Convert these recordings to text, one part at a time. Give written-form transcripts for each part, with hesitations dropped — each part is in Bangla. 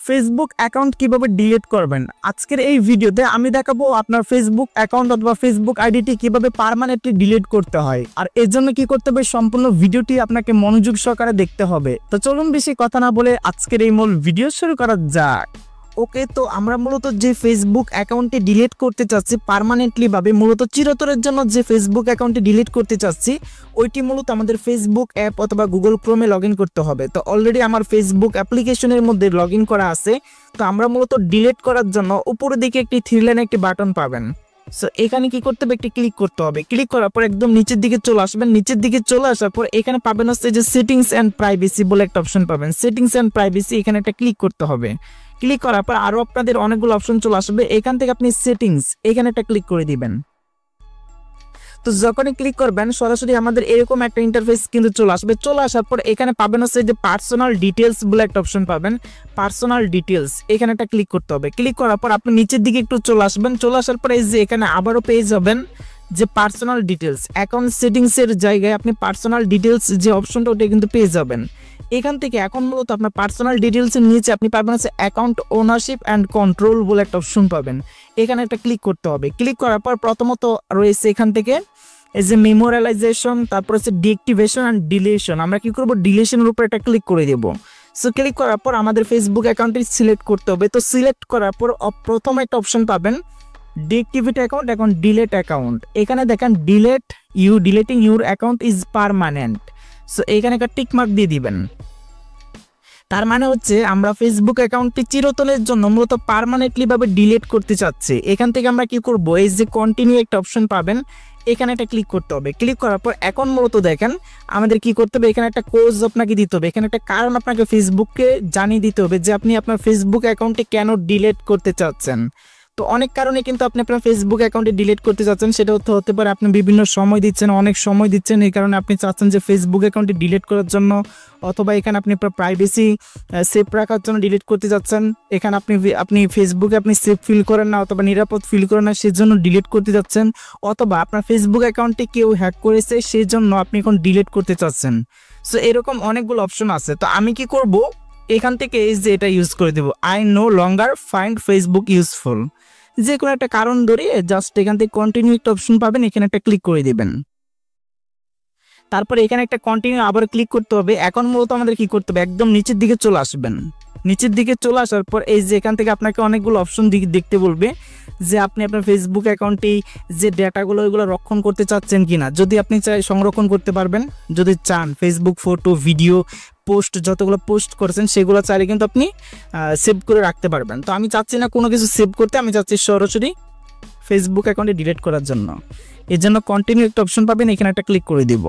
ফেসবুক অ্যাকাউন্ট কিভাবে ডিলিট করবেন আজকের এই ভিডিওতে আমি দেখাবো আপনার ফেসবুক অ্যাকাউন্ট অথবা ফেসবুক আইডিটি কিভাবে পার্মানেন্টলি ডিলিট করতে হয় আর এর জন্য কি করতে হবে সম্পূর্ণ ভিডিওটি আপনাকে মনোযোগ সহকারে দেখতে হবে। তো চলুন বেশি কথা না বলে আজকের এই মূল ভিডিও শুরু করা যাক। ওকে, তো আমরা মূলত যে ফেসবুক অ্যাকাউন্টটি ডিলিট করতে চাচ্ছি পার্মানেন্টলি ভাবে, মূলত চিরতরের জন্য যে ফেসবুক অ্যাকাউন্টটি ডিলিট করতে চাচ্ছি ওইটি মূলত আমাদের ফেসবুক অ্যাপ অথবা গুগল ক্রোমে লগ ইন করতে হবে। তো অলরেডি আমার ফেসবুক অ্যাপ্লিকেশনের মধ্যে লগ ইন করা আছে। তো আমরা মূলত ডিলিট করার জন্য উপরের দিকে একটি থ্রি লাইনে একটি বাটন পাবেন। সো এখানে কি করতে হবে, একটি ক্লিক করতে হবে। ক্লিক করার পর একদম নিচের দিকে চলে আসবেন। নিচের দিকে চলে আসার পর এখানে পাবেন হচ্ছে যে সেটিংস অ্যান্ড প্রাইভেসি বলে একটা অপশন পাবেন। সেটিংস অ্যান্ড প্রাইভেসি এখানে একটা ক্লিক করতে হবে। ক্লিক করার পর আরো আপনাদের অনেকগুলো অপশন চলে আসবে। এখান থেকে আপনি সেটিংস এখানে একটা ক্লিক করে দিবেন। তো যখনই ক্লিক করবেন সরাসরি আমাদের এরকম একটা ইন্টারফেস কিন্তু চলে আসবে। চলে আসার পর এখানে পাবেন হচ্ছে যে পার্সোনাল ডিটেলস বলে একটা অপশন পাবেন। পার্সোনাল ডিটেলস এখানে একটা ক্লিক করতে হবে। ক্লিক করার পর আপনি নিচের দিকে একটু চলে আসবেন। চলে আসার পর এই যে এখানে আবারও পেয়ে যাবেন যে পার্সোনাল ডিটেলস, অ্যাকাউন্ট সেটিংসের জায়গায় আপনি পার্সোনাল ডিটেলস যে অপশনটা ওটা কিন্তু পেয়ে যাবেন। এখান থেকে এখন মূলত আপনার পার্সোনাল ডিটেলসের নিচে আপনি পাবেন হচ্ছে অ্যাকাউন্ট ওনারশিপ অ্যান্ড কন্ট্রোল বলে একটা অপশন পাবেন। এখানে একটা ক্লিক করতে হবে। ক্লিক করার পর প্রথমত রয়েছে এখান থেকে এই যে মেমোরিয়ালাইজেশন, তারপর হচ্ছে ডিঅ্যাক্টিভেশন অ্যান্ড ডিলিশন। আমরা কি করব, ডিলিশনের উপর একটা ক্লিক করে দেব। সো ক্লিক করার পর আমাদের ফেসবুক অ্যাকাউন্টটি সিলেক্ট করতে হবে। তো সিলেক্ট করার পর প্রথম একটা অপশন পাবেন ডিঅ্যাক্টিভেট অ্যাকাউন্ট, এখন ডিলেট অ্যাকাউন্ট। এখানে দেখেন deleting your account is permanent. So এখানে একটা টিক মার্ক দিয়ে দিবেন। তার মানে হচ্ছে আমরা ফেসবুক অ্যাকাউন্টটি চিরতরের জন্য মূলত পার্মানেন্টলি ভাবে ডিলিট করতে চাচ্ছি। এখান থেকে আমরা কি করব, এই যে কন্টিনিউ একটা অপশন পাবেন এখানে একটা ক্লিক করতে হবে। ক্লিক করার পর এখন মূলত দেখেন আমাদের কি করতে হবে, এখানে একটা কোজ আপনাকে দিতে হবে। এখানে একটা কারণ আপনাকে ফেসবুককে জানিয়ে দিতে হবে যে আপনি আপনার ফেসবুক অ্যাকাউন্টে কেন ডিলিট করতে চাচ্ছেন। তো অনেক কারণে কিন্তু আপনি আপনার ফেসবুক অ্যাকাউন্টে ডিলিট করতে চাচ্ছেন। সেটা হতে পারে আপনি বিভিন্ন সময় দিচ্ছেন, অনেক সময় দিচ্ছেন, এই কারণে আপনি চাচ্ছেন যে ফেসবুক অ্যাকাউন্টে ডিলিট করার জন্য, অথবা এখানে আপনি আপনার প্রাইভেসি সেভ রাখার জন্য ডিলিট করতে যাচ্ছেন। এখানে আপনি ফেসবুকে আপনি সেভ ফিল করেন না অথবা নিরাপদ ফিল করেন না, সেজন্য ডিলিট করতে যাচ্ছেন, অথবা আপনার ফেসবুক অ্যাকাউন্টে কেউ হ্যাক করেছে সেই জন্য আপনি এখন ডিলিট করতে চাচ্ছেন। সো এরকম অনেকগুলো অপশন আছে। তো আমি কি করব, এখান থেকে এই যে এটা ইউজ করে দেব, I no longer find Facebook useful. যে কোনো একটা কারণ ধরে জাস্ট এখান থেকে কন্টিনিউ একটা অপশন পাবেন, এখানে একটা ক্লিক করে দিবেন। তারপরে এখানে একটা কন্টিনিউ আবার ক্লিক করতে হবে। এখন মূলত আমাদের কি করতে হবে, একদম নিচের দিকে চলে আসবেন। নিচের দিকে চলে আসার পর এই যে এখান থেকে আপনাকে অনেকগুলো অপশন দেখতে বলবে যে আপনি আপনার ফেসবুক অ্যাকাউন্টে যে ডেটাগুলো ওইগুলো রক্ষণ করতে চাচ্ছেন কিনা। যদি আপনি চাই সংরক্ষণ করতে পারবেন, যদি চান ফেসবুক ফটো ভিডিও পোস্ট যতগুলো পোস্ট করেছেন সেগুলো চাইলে কিন্তু আপনি সেভ করে রাখতে পারবেন। তো আমি চাচ্ছি না কোনো কিছু সেভ করতে, আমি চাচ্ছি সরাসরি ফেসবুক অ্যাকাউন্টে ডিলিট করার জন্য। এর জন্য কন্টিনিউ একটা অপশন পাবেন, এখানে একটা ক্লিক করে দিব।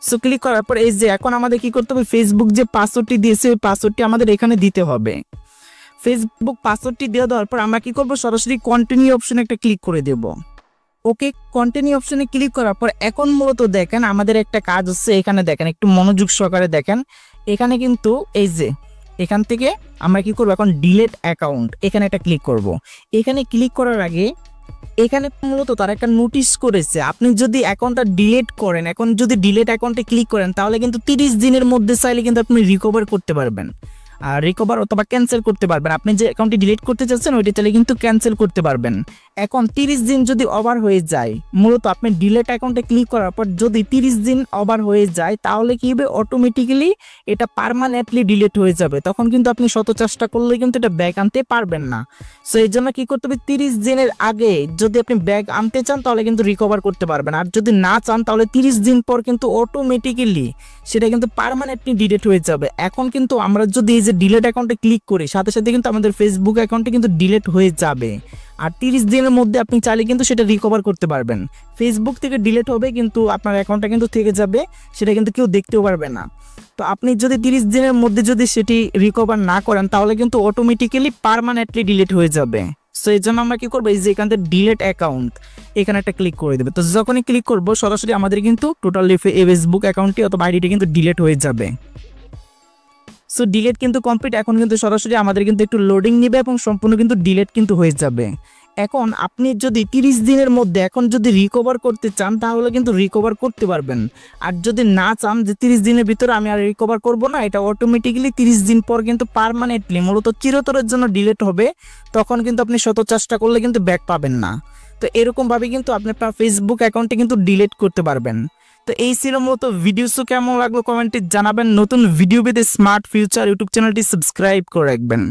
সো ক্লিক করার পর এই যে এখন আমাদের কি করতে হবে, ফেসবুক যে পাসওয়ার্ডটি দিয়েছে ওই পাসওয়ার্ডটি আমাদের এখানে দিতে হবে। ফেসবুক পাসওয়ার্ডটি দেওয়ার পর আমরা কি করব, সরাসরি কন্টিনিউ অপশনে একটা ক্লিক করে দেব। ওকে, কন্টিনিউ অপশনে ক্লিক করার পর এখন মূলত দেখেন আমাদের একটা কাজ হচ্ছে। এখানে দেখেন একটু মনোযোগ সহকারে দেখেন, এখানে কিন্তু এই যে এখান থেকে আমরা কি করব, এখন ডিলিট অ্যাকাউন্ট এখানে একটা ক্লিক করব। এখানে ক্লিক করার আগে এখানে মূলত তারা একটা নোটিশ করেছে, আপনি যদি অ্যাকাউন্টটা ডিলিট করেন, এখন যদি ডিলিট অ্যাকাউন্টে ক্লিক করেন তাহলে কিন্তু 30 দিনের মধ্যে চাইলে কিন্তু আপনি রিকভার করতে পারবেন, আর রিকভার অথবা ক্যান্সেল করতে পারবেন। আপনি যে অ্যাকাউন্টটি ডিলিট করতে চাচ্ছেন ওইটা চাইলে কিন্তু ক্যান্সেল করতে পারবেন। এখন 30 দিন যদি ওভার হয়ে যায়, মূলত আপনি ডিলিট অ্যাকাউন্টে ক্লিক করার পর যদি 30 দিন ওভার হয়ে যায় তাহলে কি হবে, অটোমেটিক্যালি এটা পার্মানেন্টলি ডিলিট হয়ে যাবে। তখন কিন্তু আপনি শত চেষ্টা করলে কিন্তু এটা ব্যাক আনতে পারবেন না। সো এই জন্য কি করতে হবে, 30 দিনের আগে যদি আপনি ব্যাক আনতে চান তাহলে কিন্তু রিকভার করতে পারবেন, আর যদি না চান তাহলে 30 দিন পর কিন্তু অটোমেটিক্যালি সেটা কিন্তু পার্মানেন্টলি ডিলিট হয়ে যাবে। এখন কিন্তু আমরা যদি এই যে ডিলিট অ্যাকাউন্টে ক্লিক করি সাথে সাথে কিন্তু আমাদের ফেসবুক অ্যাকাউন্টে কিন্তু ডিলিট হয়ে যাবে, আর 30 দিনের মধ্যে আপনি চাইলে কিন্তু সেটা রিকভার করতে পারবেন। ফেসবুক থেকে ডিলিট হবে কিন্তু আপনার অ্যাকাউন্টটা কিন্তু থেকে যাবে, সেটা কিন্তু কেউ দেখতেও পারবে না। তো আপনি যদি 30 দিনের মধ্যে যদি সেটি রিকভার না করেন তাহলে কিন্তু অটোমেটিক্যালি পার্মানেন্টলি ডিলিট হয়ে যাবে। সো এই জন্য আমরা কি করবো, এই যে এখান থেকে ডিলিট অ্যাকাউন্ট এখানে একটা ক্লিক করে দেবে। তো যখনই ক্লিক করবো সরাসরি আমাদের কিন্তু টোটালি ফেসবুক অ্যাকাউন্টটি অথবা আইডিটি কিন্তু ডিলিট হয়ে যাবে। সো ডিলিট কিন্তু কমপ্লিট। এখন কিন্তু সরাসরি আমাদের কিন্তু একটু লোডিং নেবে এবং সম্পূর্ণ কিন্তু ডিলিট কিন্তু হয়ে যাবে। এখন আপনি যদি 30 দিনের মধ্যে এখন যদি রিকভার করতে চান তাহলে কিন্তু রিকভার করতে পারবেন। আর যদি না চান যে 30 দিনের ভিতরে আমি আর রিকভার করব না, এটা অটোমেটিক্যালি 30 দিন পর কিন্তু পার্মানেন্টলি মূলত চিরতরের জন্য ডিলিট হবে। তখন কিন্তু আপনি শত চেষ্টা করলে কিন্তু ব্যাক পাবেন না। তো এরকমভাবে কিন্তু আপনি আপনার ফেসবুক অ্যাকাউন্টে কিন্তু ডিলিট করতে পারবেন। তো এই ছিল মূলত ভিডিওসও কেমন লাগলো কমেন্টে জানাবেন। নতুন ভিডিও পেতে স্মার্ট ফিউচার ইউটিউব চ্যানেলটি সাবস্ক্রাইব করে রাখবেন।